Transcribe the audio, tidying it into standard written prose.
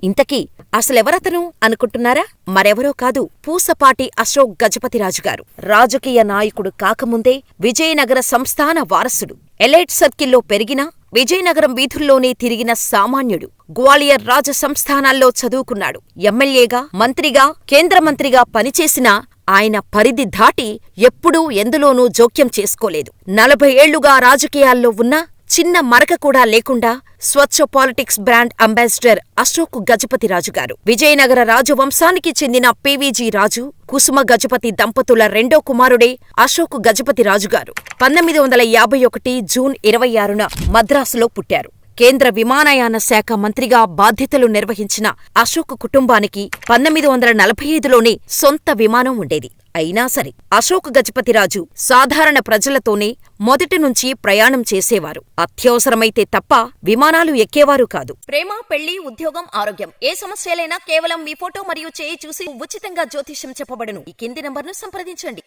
ఇంతకీ అసలెవరతను అనుకుంటున్నారా? మరెవరో కాదు, పూసపాటి అశోక్ గజపతిరాజుగారు. రాజకీయ నాయకుడు కాకముందే విజయనగర సంస్థాన వారసుడు. ఎలైట్ సర్కిల్లో పెరిగినా విజయనగరం వీధుల్లోనే తిరిగిన సామాన్యుడు. గ్వాలియర్ రాజ సంస్థానాల్లో చదువుకున్నాడు. ఎమ్మెల్యేగా, మంత్రిగా, కేంద్రమంత్రిగా పనిచేసినా ఆయన పరిధి దాటి ఎప్పుడూ ఎందులోనూ జోక్యం చేసుకోలేదు. 40 ఏళ్లుగా రాజకీయాల్లో ఉన్నా చిన్న మరక కూడా లేకుండా స్వచ్ఛ పాలిటిక్స్ బ్రాండ్ అంబాసిడర్ అశోక్ గజపతిరాజుగారు. విజయనగర రాజవంశానికి చెందిన పివిజి రాజు, కుసుమ గజపతి దంపతుల రెండో కుమారుడే అశోక్ గజపతిరాజుగారు. 1951 జూన్ 26న మద్రాసులో పుట్టారు. కేంద్ర విమానయాన శాఖ మంత్రిగా బాధ్యతలు నిర్వహించిన అశోక్ కుటుంబానికి 1945లోనే సొంత విమానం ఉండేది. అయినా సరే అశోక్ గజపతిరాజు సాధారణ ప్రజలతోనే మొదటినుంచి ప్రయాణం చేసేవారు. అత్యవసరమైతే తప్ప విమానాలు ఎక్కేవారు కాదు. ప్రేమ, పెళ్లి, ఉద్యోగం, ఆరోగ్యం ఏ సమస్యలైనా కేవలం మీ ఫోటో మరియు చేయి చూసి ఉచితంగా జ్యోతిష్యం చెప్పబడును. ఈ కింది నంబర్ను సంప్రదించండి.